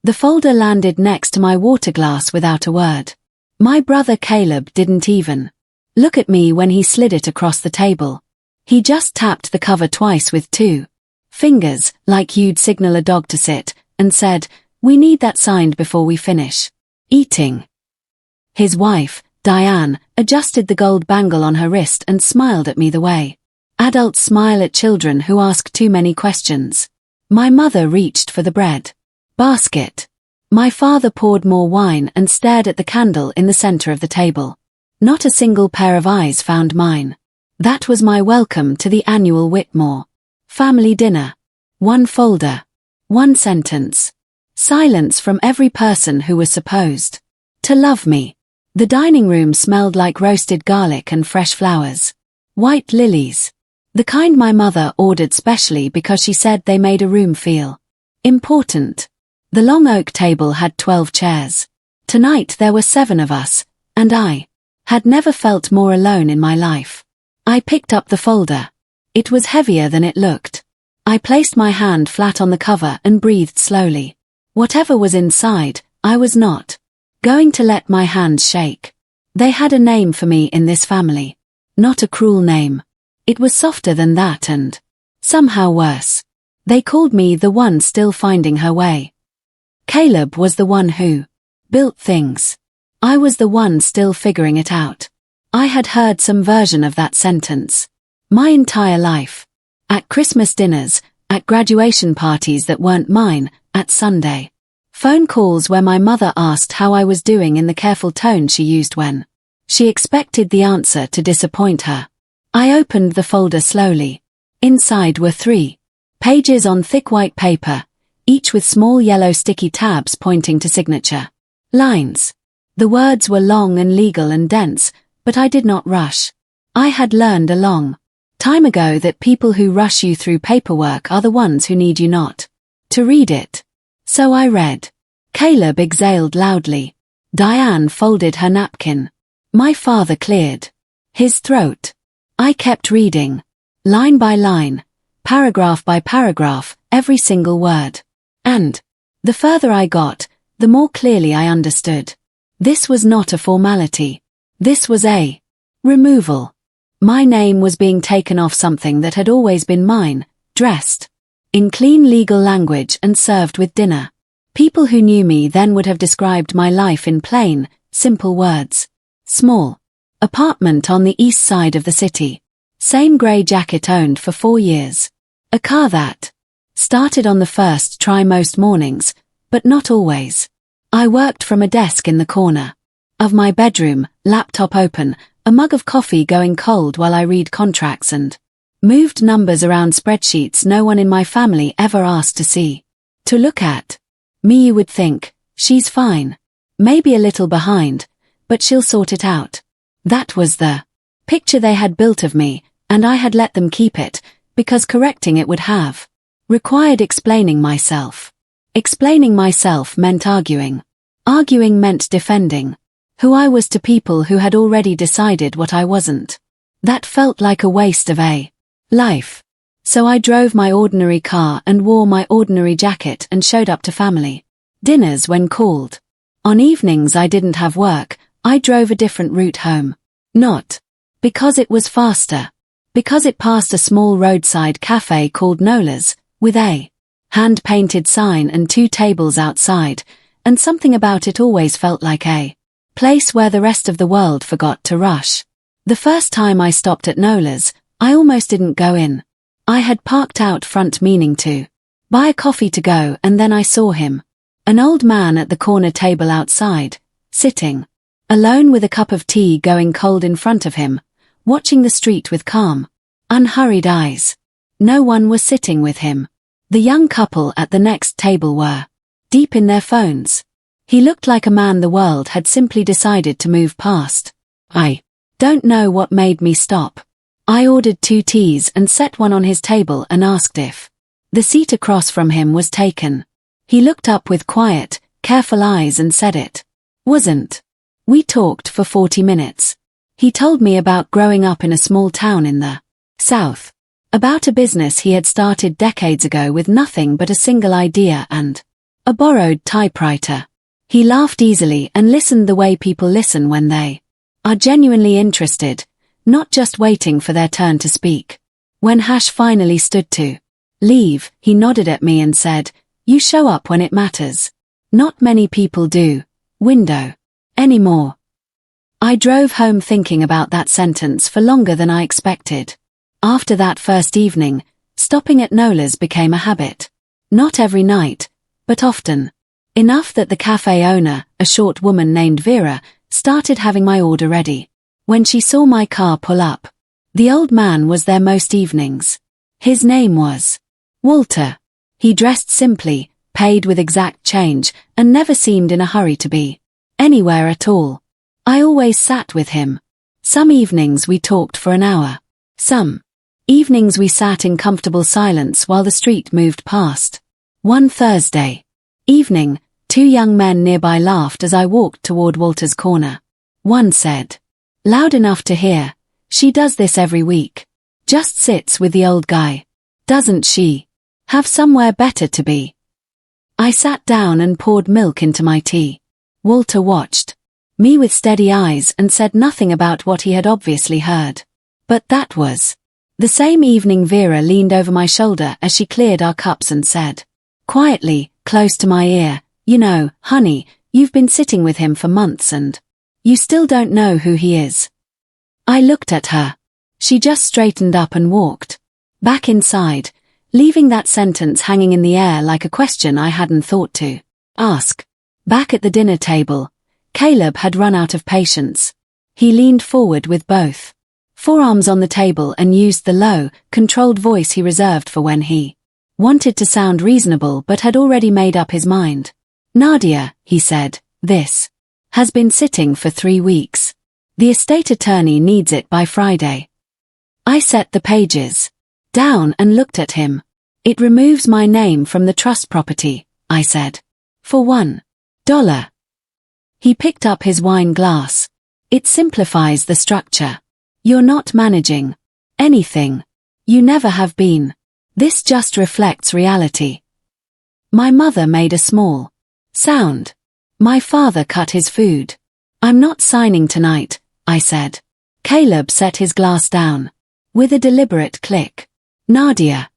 The folder landed next to my water glass without a word. My brother Caleb didn't even look at me when he slid it across the table. He just tapped the cover twice with 2 fingers, like you'd signal a dog to sit, and said, "We need that signed before we finish eating." His wife, Diane, adjusted the gold bangle on her wrist and smiled at me the way adults smile at children who ask too many questions. My mother reached for the bread basket. My father poured more wine and stared at the candle in the center of the table. Not a single pair of eyes found mine. That was my welcome to the annual Whitmore family dinner. 1 folder. 1 sentence. Silence from every person who was supposed to love me. The dining room smelled like roasted garlic and fresh flowers. White lilies. The kind my mother ordered specially because she said they made a room feel important. The long oak table had 12 chairs. Tonight there were 7 of us, and I had never felt more alone in my life. I picked up the folder. It was heavier than it looked. I placed my hand flat on the cover and breathed slowly. Whatever was inside, I was not going to let my hands shake. They had a name for me in this family. Not a cruel name. It was softer than that and somehow worse. They called me the one still finding her way. Caleb was the one who built things. I was the one still figuring it out. I had heard some version of that sentence my entire life. At Christmas dinners, at graduation parties that weren't mine, at Sunday phone calls where my mother asked how I was doing in the careful tone she used when she expected the answer to disappoint her. I opened the folder slowly. Inside were 3 pages on thick white paper, each with small yellow sticky tabs pointing to signature lines. The words were long and legal and dense, but I did not rush. I had learned a long time ago that people who rush you through paperwork are the ones who need you not to read it. So I read. Caleb exhaled loudly. Diane folded her napkin. My father cleared his throat. I kept reading. Line by line, paragraph by paragraph, every single word. And the further I got, the more clearly I understood. This was not a formality. This was a removal. My name was being taken off something that had always been mine, dressed in clean legal language and served with dinner. People who knew me then would have described my life in plain, simple words. Small apartment on the east side of the city. Same grey jacket owned for 4 years. A car that started on the first try most mornings, but not always. I worked from a desk in the corner of my bedroom, laptop open, a mug of coffee going cold while I read contracts and moved numbers around spreadsheets no one in my family ever asked to see. To look at me you would think, she's fine. Maybe a little behind, but she'll sort it out. That was the picture they had built of me, and I had let them keep it, because correcting it would have required explaining myself. Explaining myself meant arguing. Arguing meant defending who I was to people who had already decided what I wasn't. That felt like a waste of a life. So I drove my ordinary car and wore my ordinary jacket and showed up to family dinners when called. On evenings I didn't have work, I drove a different route home. Not because it was faster. Because it passed a small roadside cafe called Nola's, with a hand-painted sign and 2 tables outside, and something about it always felt like a place where the rest of the world forgot to rush. The first time I stopped at Nola's, I almost didn't go in. I had parked out front meaning to buy a coffee to go, and then I saw him. An old man at the corner table outside, sitting alone with a cup of tea going cold in front of him, watching the street with calm, unhurried eyes. No one was sitting with him. The young couple at the next table were deep in their phones. He looked like a man the world had simply decided to move past. I don't know what made me stop. I ordered 2 teas and set one on his table and asked if the seat across from him was taken. He looked up with quiet, careful eyes and said it wasn't. We talked for 40 minutes. He told me about growing up in a small town in the South. About a business he had started decades ago with nothing but a single idea and A borrowed typewriter. He laughed easily and listened the way people listen when they are genuinely interested, not just waiting for their turn to speak. When Hash finally stood to leave, he nodded at me and said, "You show up when it matters. Not many people do, window, anymore." I drove home thinking about that sentence for longer than I expected. After that first evening, stopping at Nola's became a habit. Not every night, but often. Enough that the cafe owner, a short woman named Vera, started having my order ready. When she saw my car pull up, the old man was there most evenings. His name was Walter. He dressed simply, paid with exact change, and never seemed in a hurry to be anywhere at all. I always sat with him. Some evenings we talked for an hour. Some evenings we sat in comfortable silence while the street moved past. One Thursday evening, two young men nearby laughed as I walked toward Walter's corner. One said, loud enough to hear, "She does this every week. Just sits with the old guy. Doesn't she have somewhere better to be?" I sat down and poured milk into my tea. Walter watched me with steady eyes and said nothing about what he had obviously heard. But that was the same evening Vera leaned over my shoulder as she cleared our cups and said, quietly, close to my ear, "You know, honey, you've been sitting with him for months and you still don't know who he is." I looked at her. She just straightened up and walked back inside, leaving that sentence hanging in the air like a question I hadn't thought to ask. Back at the dinner table, Caleb had run out of patience. He leaned forward with both forearms on the table and used the low, controlled voice he reserved for when he wanted to sound reasonable but had already made up his mind. "Nadia," he said, "this has been sitting for 3 weeks. The estate attorney needs it by Friday." I set the pages down and looked at him. "It removes my name from the trust property," I said. "For $1. He picked up his wine glass. "It simplifies the structure. You're not managing anything. You never have been. This just reflects reality." My mother made a small sound. My father cut his food. "I'm not signing tonight," I said. Caleb set his glass down. With a deliberate click. "Nadia."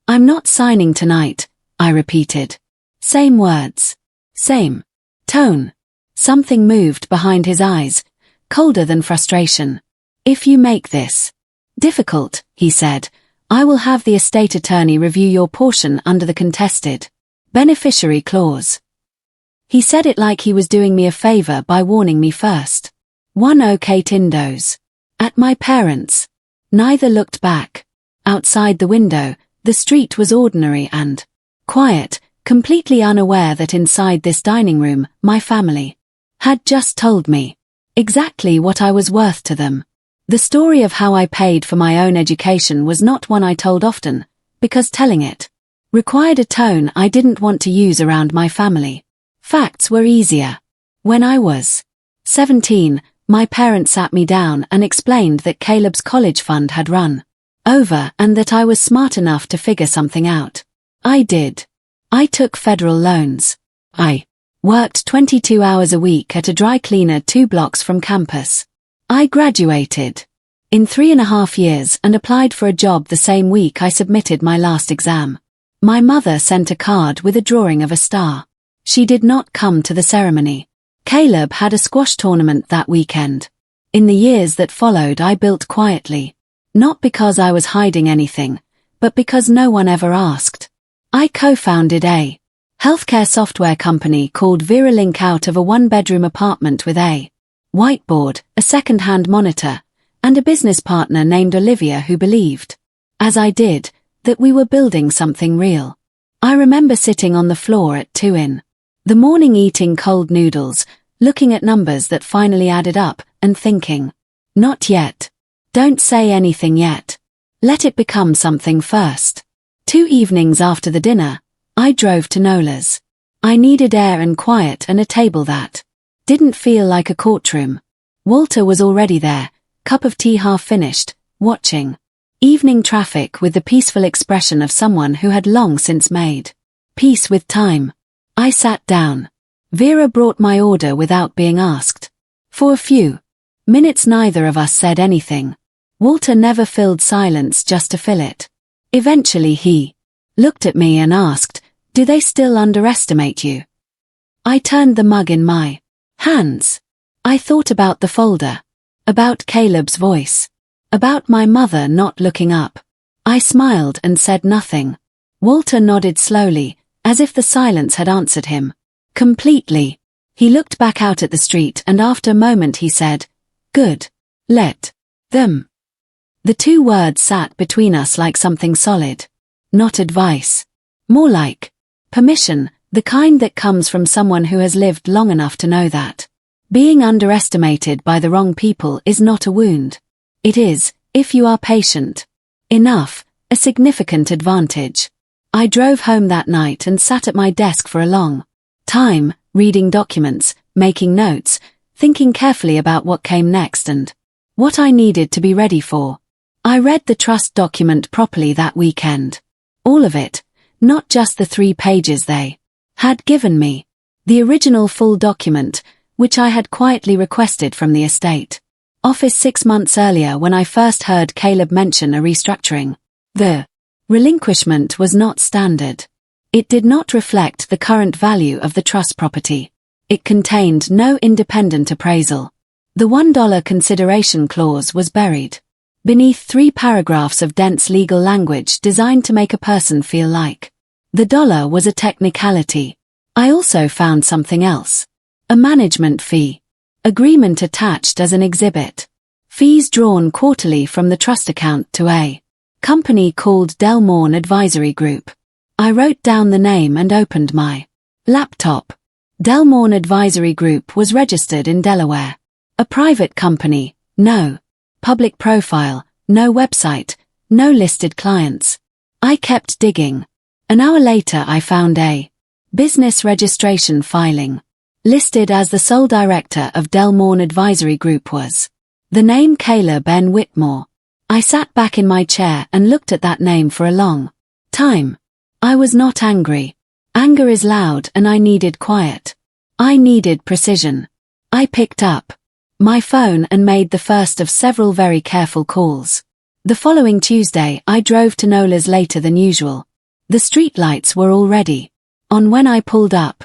"I'm not signing tonight," I repeated. Same words. Same tone. Something moved behind his eyes, colder than frustration. "If you make this difficult," he said, "I will have the estate attorney review your portion under the contested beneficiary clause." He said it like he was doing me a favor by warning me first. 108 Indos. At my parents'. Neither looked back. Outside the window, the street was ordinary and quiet, completely unaware that inside this dining room, my family had just told me exactly what I was worth to them. The story of how I paid for my own education was not one I told often, because telling it required a tone I didn't want to use around my family. Facts were easier. When I was 17, my parents sat me down and explained that Caleb's college fund had run over and that I was smart enough to figure something out. I did. I took federal loans. I worked 22 hours a week at a dry cleaner 2 blocks from campus. I graduated in 3.5 years and applied for a job the same week I submitted my last exam. My mother sent a card with a drawing of a star. She did not come to the ceremony. Caleb had a squash tournament that weekend. In the years that followed, I built quietly. Not because I was hiding anything, but because no one ever asked. I co-founded a healthcare software company called VeraLink out of a 1-bedroom apartment with a whiteboard, a second-hand monitor, and a business partner named Olivia who believed, as I did, that we were building something real. I remember sitting on the floor at 2 in the morning eating cold noodles, looking at numbers that finally added up, and thinking, not yet. Don't say anything yet. Let it become something first. 2 evenings after the dinner, I drove to Nola's. I needed air and quiet and a table that didn't feel like a courtroom. Walter was already there, cup of tea half finished, watching evening traffic with the peaceful expression of someone who had long since made peace with time. I sat down. Vera brought my order without being asked. For a few minutes neither of us said anything. Walter never filled silence just to fill it. Eventually he looked at me and asked, "Do they still underestimate you?" I turned the mug in my hands. I thought about the folder, about Caleb's voice, about my mother not looking up. I smiled and said nothing. Walter nodded slowly, as if the silence had answered him completely. He looked back out at the street and after a moment he said, "Good. Let them." The two words sat between us like something solid. Not advice. More like permission, the kind that comes from someone who has lived long enough to know that being underestimated by the wrong people is not a wound. It is, if you are patient enough, a significant advantage. I drove home that night and sat at my desk for a long time, reading documents, making notes, thinking carefully about what came next and what I needed to be ready for. I read the trust document properly that weekend. All of it, not just the 3 pages they had given me. The original full document, which I had quietly requested from the estate office 6 months earlier when I first heard Caleb mention a restructuring. The relinquishment was not standard. It did not reflect the current value of the trust property. It contained no independent appraisal. The $1 consideration clause was buried beneath 3 paragraphs of dense legal language designed to make a person feel like the dollar was a technicality. I also found something else. A management fee agreement attached as an exhibit. Fees drawn quarterly from the trust account to a company called Delmorn Advisory Group. I wrote down the name and opened my laptop. Delmorn Advisory Group was registered in Delaware. A private company, no public profile, no website, no listed clients. I kept digging. An hour later I found a business registration filing. Listed as the sole director of Delmorn Advisory Group was the name Caleb N. Whitmore. I sat back in my chair and looked at that name for a long time. I was not angry. Anger is loud and I needed quiet. I needed precision. I picked up my phone and made the first of several very careful calls. The following Tuesday I drove to Nola's later than usual. The streetlights were already on when I pulled up.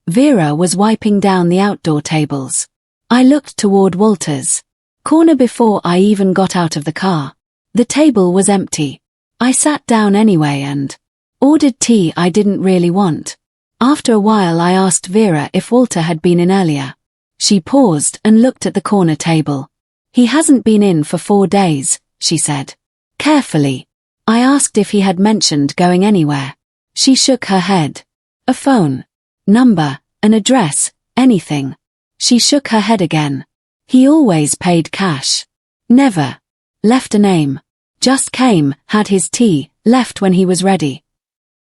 Vera was wiping down the outdoor tables. I looked toward Walter's corner before I even got out of the car. The table was empty. I sat down anyway and ordered tea I didn't really want. After a while I asked Vera if Walter had been in earlier. She paused and looked at the corner table. "He hasn't been in for 4 days," she said carefully. I asked if he had mentioned going anywhere. She shook her head. "A phone number, an address, anything?" She shook her head again. "He always paid cash. Never left a name. Just came, had his tea, left when he was ready."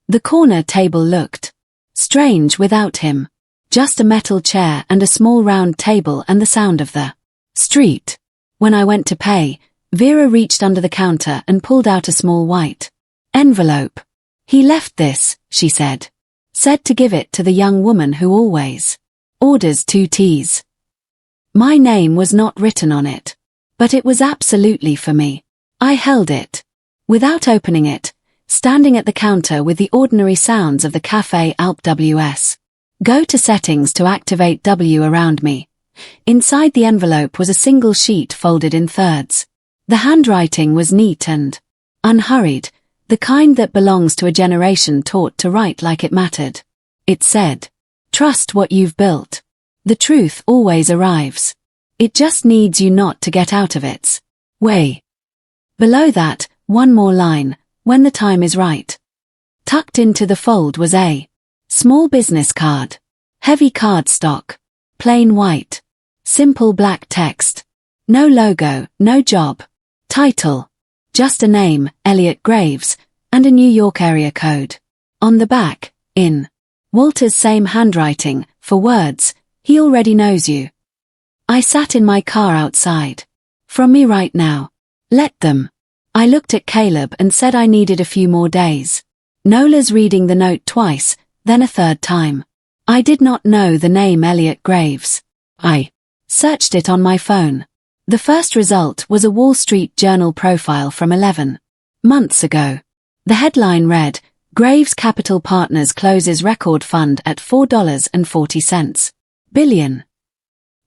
The corner table looked strange without him. Just a metal chair and a small round table and the sound of the street. When I went to pay, Vera reached under the counter and pulled out a small white envelope. "He left this," she said. "Said to give it to the young woman who always orders 2 teas." My name was not written on it. But it was absolutely for me. I held it. Without opening it, standing at the counter with the ordinary sounds of the Café Alp WS. Go to settings to activate W around me. Inside the envelope was a single sheet folded in thirds. The handwriting was neat and unhurried, the kind that belongs to a generation taught to write like it mattered. It said, "Trust what you've built. The truth always arrives. It just needs you not to get out of its way." Below that, one more line, "When the time is right." Tucked into the fold was a small business card. Heavy cardstock. Plain white. Simple black text. No logo, no job title. Just a name, Elliot Graves, and a New York area code. On the back, in Walter's same handwriting, for words, "He already knows you." I sat in my car outside. "From me right now. Let them." I looked at Caleb and said I needed a few more days. Nola's reading the note twice, then a third time. I did not know the name Elliot Graves. I searched it on my phone. The first result was a Wall Street Journal profile from 11 months ago. The headline read, Graves Capital Partners closes record fund at $4.40 billion.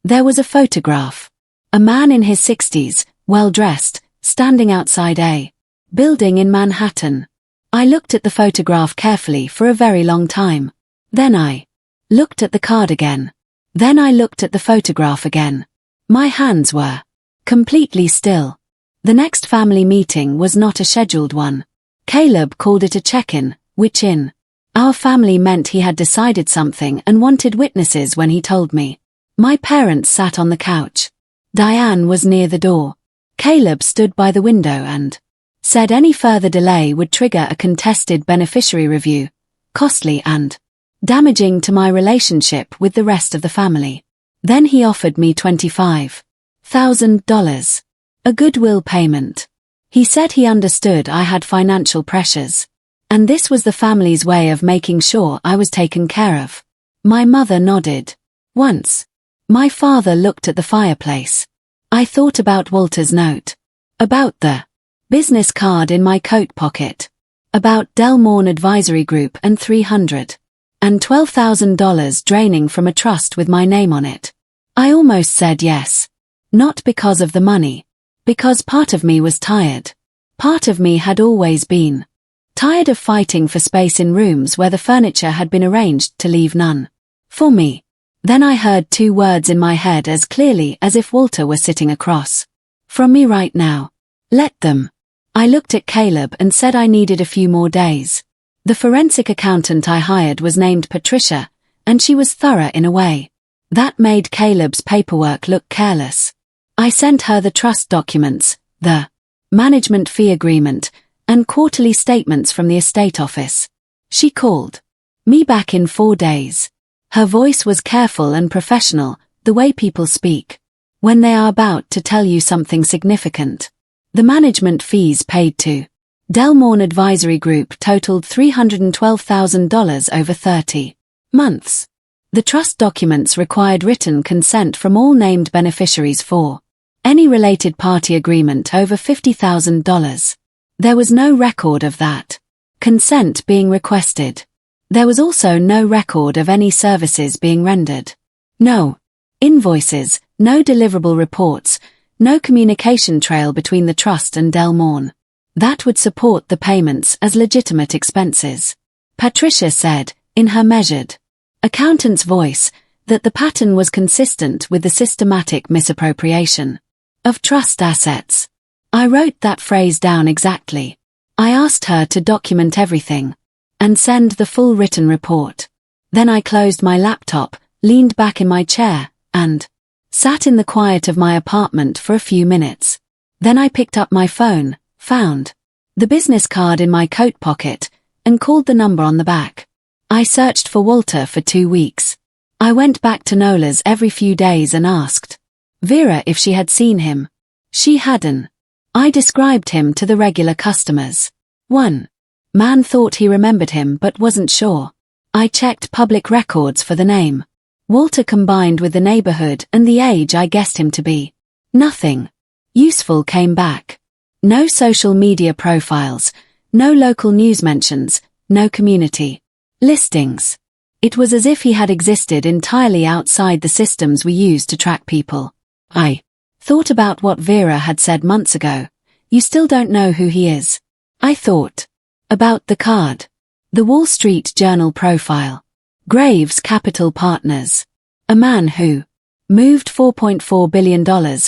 There was a photograph. A man in his 60s, well-dressed, standing outside a building in Manhattan. I looked at the photograph carefully for a very long time. Then I looked at the card again. Then I looked at the photograph again. My hands were completely still. The next family meeting was not a scheduled one. Caleb called it a check-in, which in our family meant he had decided something and wanted witnesses when he told me. My parents sat on the couch. Diane was near the door. Caleb stood by the window and said any further delay would trigger a contested beneficiary review, costly and damaging to my relationship with the rest of the family. Then he offered me $25,000, a goodwill payment. He said he understood I had financial pressures, and this was the family's way of making sure I was taken care of. My mother nodded. Once, my father looked at the fireplace. I thought about Walter's note, about the business card in my coat pocket, about Del Morn Advisory Group and $312,000 draining from a trust with my name on it. I almost said yes. Not because of the money. Because part of me was tired. Part of me had always been tired of fighting for space in rooms where the furniture had been arranged to leave none for me. Then I heard two words in my head as clearly as if Walter were sitting across from me right now. Let them. I looked at Caleb and said I needed a few more days. The forensic accountant I hired was named Patricia, and she was thorough in a way that made Caleb's paperwork look careless. I sent her the trust documents, the management fee agreement, and quarterly statements from the estate office. She called me back in 4 days. Her voice was careful and professional, the way people speak when they are about to tell you something significant. The management fees paid to Del Morn Advisory Group totaled $312,000 over 30 months. The trust documents required written consent from all named beneficiaries for any related party agreement over $50,000. There was no record of that consent being requested. There was also no record of any services being rendered. No invoices, no deliverable reports, no communication trail between the trust and Del Morn that would support the payments as legitimate expenses. Patricia said, in her measured accountant's voice, that the pattern was consistent with the systematic misappropriation of trust assets. I wrote that phrase down exactly. I asked her to document everything and send the full written report. Then I closed my laptop, leaned back in my chair, and sat in the quiet of my apartment for a few minutes. Then I picked up my phone, found the business card in my coat pocket, and called the number on the back. I searched for Walter for 2 weeks. I went back to Nola's every few days and asked Vera if she had seen him. She hadn't. I described him to the regular customers. One man thought he remembered him but wasn't sure. I checked public records for the name Walter combined with the neighborhood and the age I guessed him to be. Nothing useful came back. No social media profiles, no local news mentions, no community listings. It was as if he had existed entirely outside the systems we use to track people. I thought about what Vera had said months ago. You still don't know who he is. I thought about the card. The Wall Street Journal profile. Graves Capital Partners. A man who moved $4.4 billion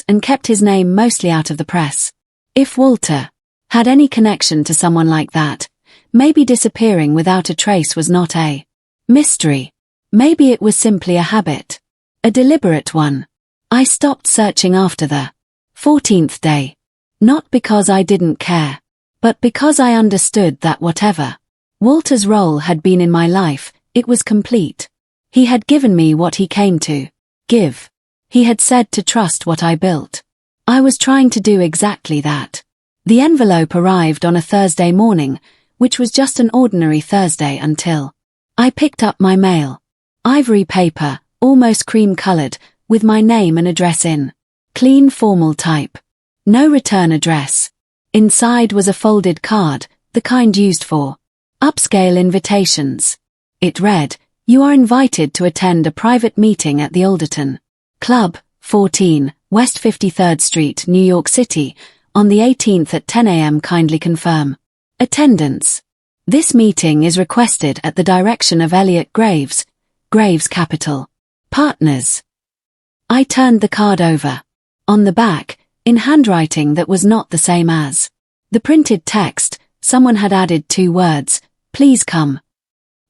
and kept his name mostly out of the press. If Walter had any connection to someone like that, maybe disappearing without a trace was not a mystery. Maybe it was simply a habit. A deliberate one. I stopped searching after the 14th day. Not because I didn't care, but because I understood that whatever Walter's role had been in my life, it was complete. He had given me what he came to give. He had said to trust what I built. I was trying to do exactly that. The envelope arrived on a Thursday morning, which was just an ordinary Thursday until I picked up my mail. Ivory paper, almost cream-colored, with my name and address in. Clean formal type. No return address. Inside was a folded card, the kind used for upscale invitations. It read, "You are invited to attend a private meeting at the Alderton Club, 14, West 53rd Street, New York City, on the 18th at 10 a.m. Kindly confirm attendance. This meeting is requested at the direction of Elliot Graves, Graves Capital Partners." I turned the card over. On the back, in handwriting that was not the same as the printed text, someone had added 2 words, "Please come."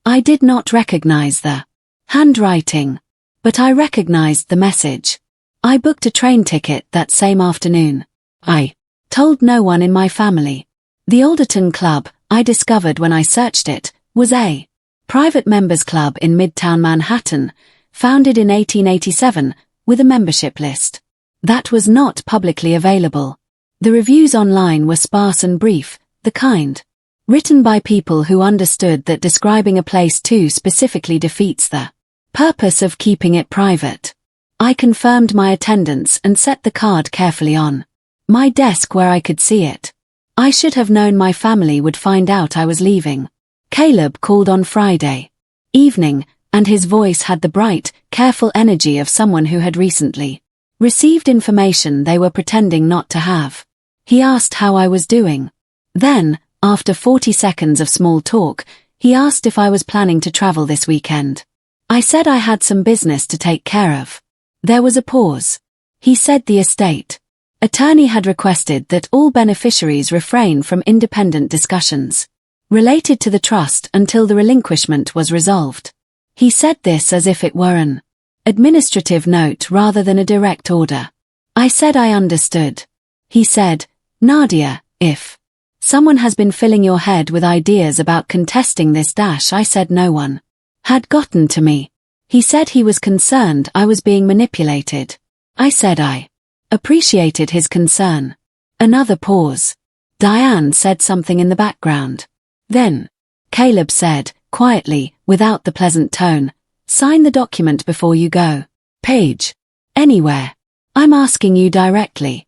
I did not recognize the handwriting, but I recognized the message. I booked a train ticket that same afternoon. I told no one in my family. The Alderton Club, I discovered when I searched it, was a private members club in Midtown Manhattan, founded in 1887, with a membership list that was not publicly available. The reviews online were sparse and brief, the kind written by people who understood that describing a place too specifically defeats the purpose of keeping it private. I confirmed my attendance and set the card carefully on my desk where I could see it. I should have known my family would find out I was leaving. Caleb called on Friday evening, and his voice had the bright, careful energy of someone who had recently received information they were pretending not to have. He asked how I was doing. Then, after 40 seconds of small talk, he asked if I was planning to travel this weekend. I said I had some business to take care of. There was a pause. He said the estate attorney had requested that all beneficiaries refrain from independent discussions related to the trust until the relinquishment was resolved. He said this as if it were an administrative note rather than a direct order. I said I understood. He said, "Nadia, if someone has been filling your head with ideas about contesting this dash," I said no one had gotten to me. He said he was concerned I was being manipulated. I said I appreciated his concern. Another pause. Diane said something in the background. Then, Caleb said, quietly, without the pleasant tone, "Sign the document before you go. Page. Anywhere. I'm asking you directly."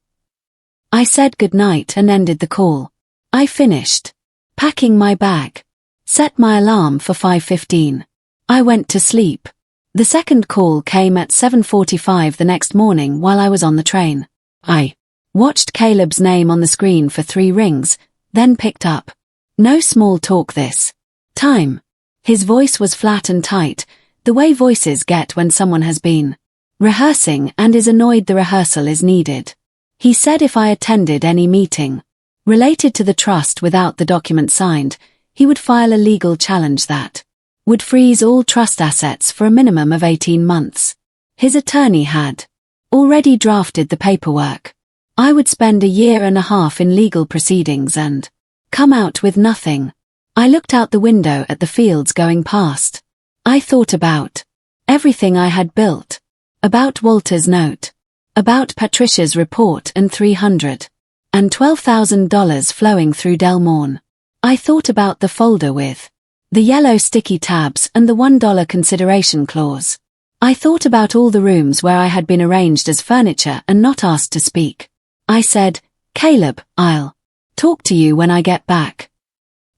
I said goodnight and ended the call. I finished packing my bag. Set my alarm for 5:15. I went to sleep. The second call came at 7:45 the next morning while I was on the train. I watched Caleb's name on the screen for 3 rings, then picked up. No small talk this time. His voice was flat and tight, the way voices get when someone has been rehearsing and is annoyed the rehearsal is needed. He said if I attended any meeting related to the trust without the document signed, he would file a legal challenge that would freeze all trust assets for a minimum of 18 months. His attorney had already drafted the paperwork. I would spend a year and a half in legal proceedings and come out with nothing. I looked out the window at the fields going past. I thought about everything I had built, about Walter's note, about Patricia's report and $312,000 flowing through Del Morne. I thought about the folder with the yellow sticky tabs and the $1 consideration clause. I thought about all the rooms where I had been arranged as furniture and not asked to speak. I said, "Caleb, I'll talk to you when I get back."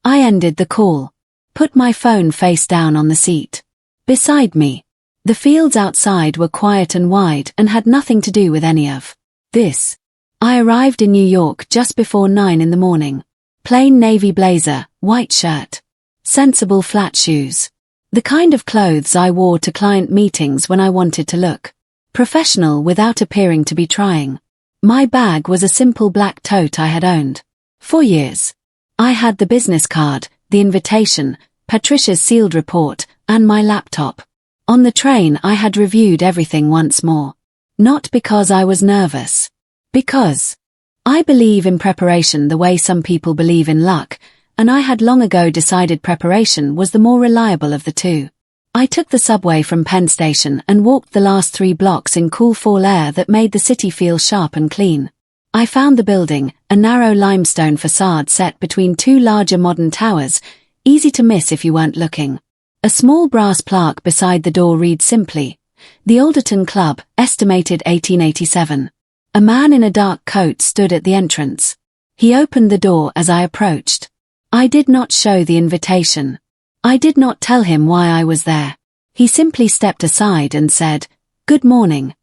I ended the call. Put my phone face down on the seat beside me. The fields outside were quiet and wide and had nothing to do with any of this. I arrived in New York just before 9 in the morning. Plain navy blazer, white shirt, sensible flat shoes. The kind of clothes I wore to client meetings when I wanted to look professional without appearing to be trying. My bag was a simple black tote I had owned for years. I had the business card, the invitation, Patricia's sealed report, and my laptop. On the train I had reviewed everything once more. Not because I was nervous. Because I believe in preparation the way some people believe in luck, and I had long ago decided preparation was the more reliable of the two. I took the subway from Penn Station and walked the last 3 blocks in cool fall air that made the city feel sharp and clean. I found the building, a narrow limestone facade set between 2 larger modern towers, easy to miss if you weren't looking. A small brass plaque beside the door read simply, "The Alderton Club, estimated 1887. A man in a dark coat stood at the entrance. He opened the door as I approached. I did not show the invitation. I did not tell him why I was there. He simply stepped aside and said, 'Good morning.'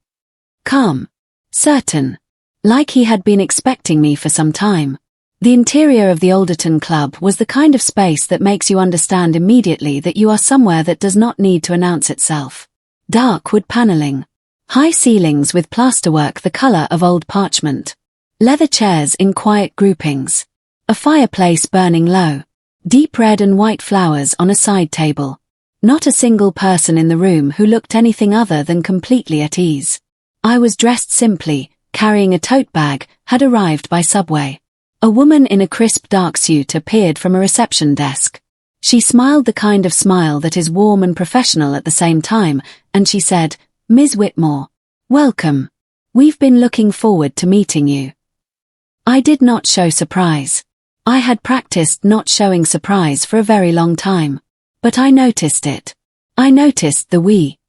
Calm. Certain. Like he had been expecting me for some time. The interior of the Alderton Club was the kind of space that makes you understand immediately that you are somewhere that does not need to announce itself. Dark wood paneling. High ceilings with plasterwork the color of old parchment. Leather chairs in quiet groupings. A fireplace burning low. Deep red and white flowers on a side table. Not a single person in the room who looked anything other than completely at ease. I was dressed simply, carrying a tote bag, had arrived by subway. A woman in a crisp dark suit appeared from a reception desk. She smiled the kind of smile that is warm and professional at the same time, and she said, "Ms. Whitmore. Welcome. We've been looking forward to meeting you." I did not show surprise. I had practiced not showing surprise for a very long time. But I noticed it. I noticed the we.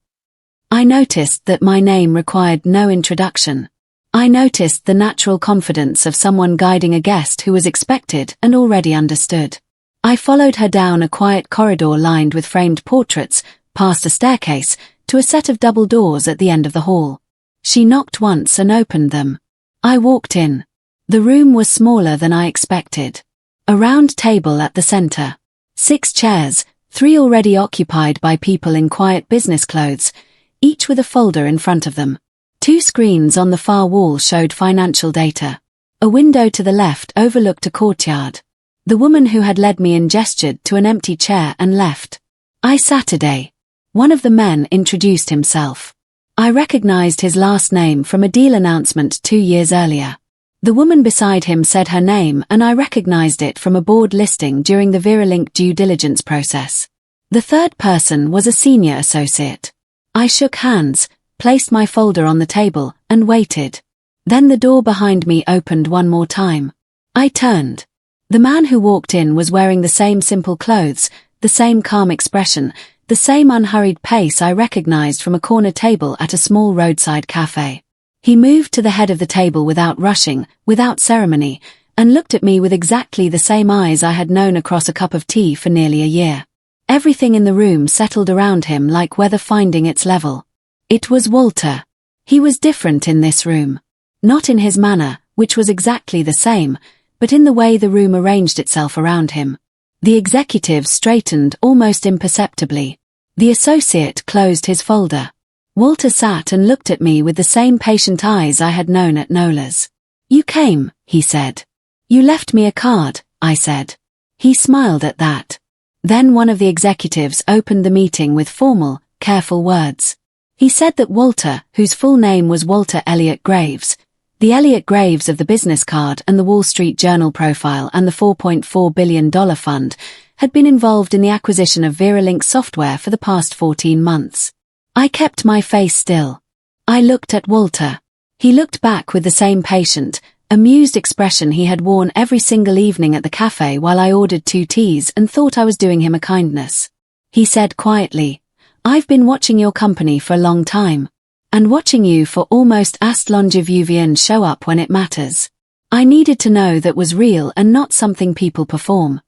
I noticed that my name required no introduction. I noticed the natural confidence of someone guiding a guest who was expected and already understood. I followed her down a quiet corridor lined with framed portraits, past a staircase, to a set of double doors at the end of the hall. She knocked once and opened them. I walked in. The room was smaller than I expected. A round table at the center. 6 chairs, 3 already occupied by people in quiet business clothes, each with a folder in front of them. 2 screens on the far wall showed financial data. A window to the left overlooked a courtyard. The woman who had led me in gestured to an empty chair and left. Saturday. One of the men introduced himself. I recognized his last name from a deal announcement 2 years earlier. The woman beside him said her name and I recognized it from a board listing during the Veralink due diligence process. The third person was a senior associate. I shook hands, placed my folder on the table, and waited. Then the door behind me opened one more time. I turned. The man who walked in was wearing the same simple clothes, the same calm expression, the same unhurried pace I recognized from a corner table at a small roadside cafe. He moved to the head of the table without rushing, without ceremony, and looked at me with exactly the same eyes I had known across a cup of tea for nearly a year. Everything in the room settled around him like weather finding its level. It was Walter. He was different in this room. Not in his manner, which was exactly the same, but in the way the room arranged itself around him. The executive straightened almost imperceptibly. The associate closed his folder. Walter sat and looked at me with the same patient eyes I had known at Nola's. "You came," he said. "You left me a card," I said. He smiled at that. Then one of the executives opened the meeting with formal, careful words. He said that Walter, whose full name was Walter Elliott Graves, the Elliott Graves of the business card and the Wall Street Journal profile and the $4.4 billion fund, had been involved in the acquisition of Veralink software for the past 14 months. I kept my face still. I looked at Walter. He looked back with the same patient, amused expression he had worn every single evening at the cafe while I ordered 2 teas and thought I was doing him a kindness. He said quietly, "I've been watching your company for a long time. And watching you for almost as long as you show up when it matters. I needed to know that was real and not something people perform."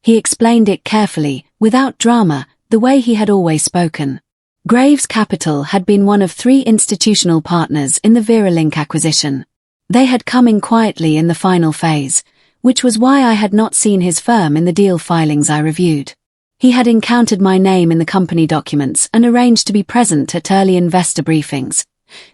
He explained it carefully, without drama, the way he had always spoken. Graves Capital had been one of 3 institutional partners in the Veralink acquisition. They had come in quietly in the final phase, which was why I had not seen his firm in the deal filings I reviewed. He had encountered my name in the company documents and arranged to be present at early investor briefings.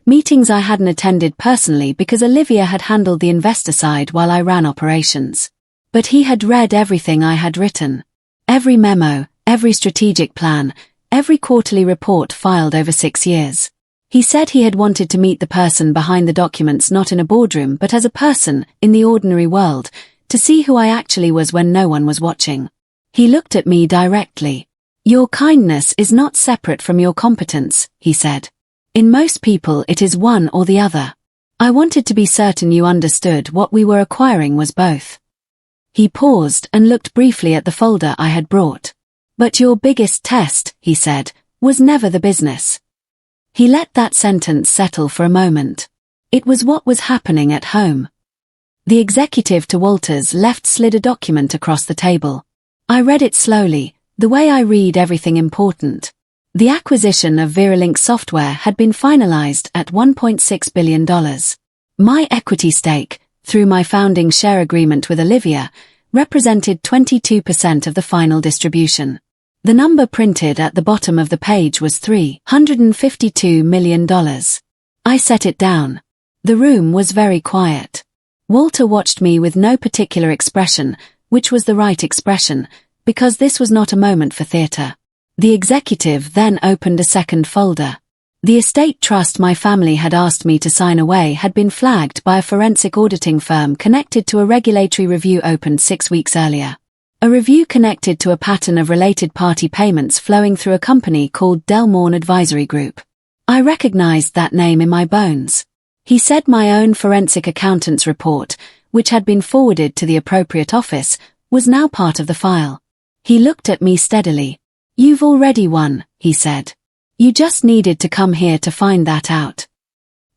Meetings I hadn't attended personally because Olivia had handled the investor side while I ran operations. But he had read everything I had written. Every memo, every strategic plan, every quarterly report filed over 6 years. He said he had wanted to meet the person behind the documents not in a boardroom but as a person, in the ordinary world, to see who I actually was when no one was watching. He looked at me directly. "Your kindness is not separate from your competence," he said. "In most people it is one or the other. I wanted to be certain you understood what we were acquiring was both." He paused and looked briefly at the folder I had brought. But your biggest test, he said, was never the business. He let that sentence settle for a moment. It was what was happening at home. The executive to Walters left slid a document across the table. I read it slowly, the way I read everything important. The acquisition of Veralink Software had been finalized at $1.6 billion. My equity stake, through my founding share agreement with Olivia, represented 22% of the final distribution. The number printed at the bottom of the page was $352 million. I set it down. The room was very quiet. Walter watched me with no particular expression, which was the right expression, because this was not a moment for theater. The executive then opened a second folder. The estate trust my family had asked me to sign away had been flagged by a forensic auditing firm connected to a regulatory review opened 6 weeks earlier. A review connected to a pattern of related party payments flowing through a company called Delmorn Advisory Group. I recognized that name in my bones. He said my own forensic accountant's report, which had been forwarded to the appropriate office, was now part of the file. He looked at me steadily. "You've already won," he said. "You just needed to come here to find that out."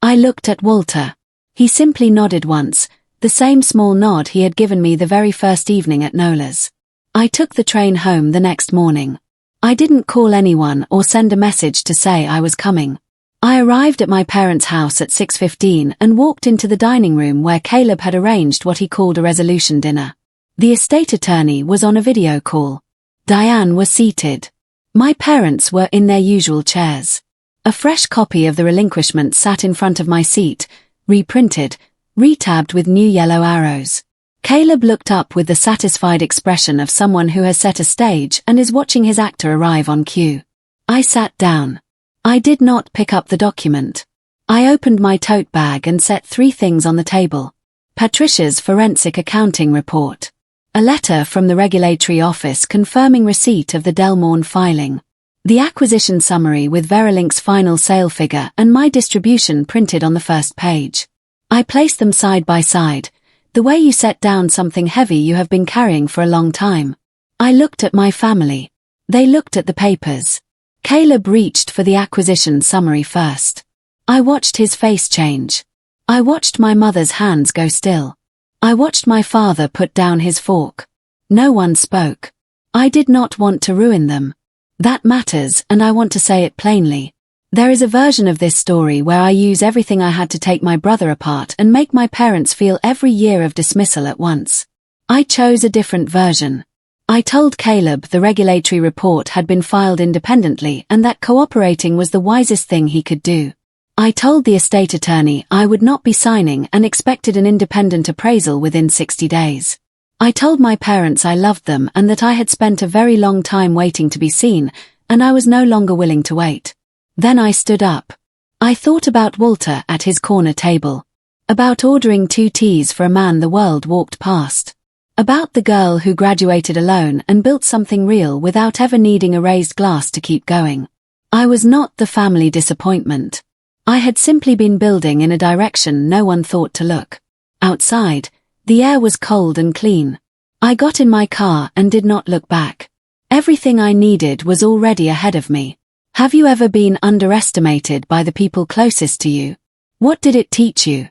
I looked at Walter. He simply nodded once, the same small nod he had given me the very first evening at Nola's. I took the train home the next morning. I didn't call anyone or send a message to say I was coming. I arrived at my parents' house at 6:15 and walked into the dining room where Caleb had arranged what he called a resolution dinner. The estate attorney was on a video call. Diane was seated. My parents were in their usual chairs. A fresh copy of the relinquishment sat in front of my seat, reprinted, retabbed with new yellow arrows. Caleb looked up with the satisfied expression of someone who has set a stage and is watching his actor arrive on cue. I sat down. I did not pick up the document. I opened my tote bag and set 3 things on the table. Patricia's forensic accounting report. A letter from the regulatory office confirming receipt of the Delmorn filing. The acquisition summary with Veralink's final sale figure and my distribution printed on the first page. I placed them side by side, the way you set down something heavy you have been carrying for a long time. I looked at my family. They looked at the papers. Caleb reached for the acquisition summary first. I watched his face change. I watched my mother's hands go still. I watched my father put down his fork. No one spoke. I did not want to ruin them. That matters, and I want to say it plainly. There is a version of this story where I use everything I had to take my brother apart and make my parents feel every year of dismissal at once. I chose a different version. I told Caleb the regulatory report had been filed independently and that cooperating was the wisest thing he could do. I told the estate attorney I would not be signing and expected an independent appraisal within 60 days. I told my parents I loved them and that I had spent a very long time waiting to be seen, and I was no longer willing to wait. Then I stood up. I thought about Walter at his corner table. About ordering 2 teas for a man the world walked past. About the girl who graduated alone and built something real without ever needing a raised glass to keep going. I was not the family disappointment. I had simply been building in a direction no one thought to look. Outside, the air was cold and clean. I got in my car and did not look back. Everything I needed was already ahead of me. Have you ever been underestimated by the people closest to you? What did it teach you?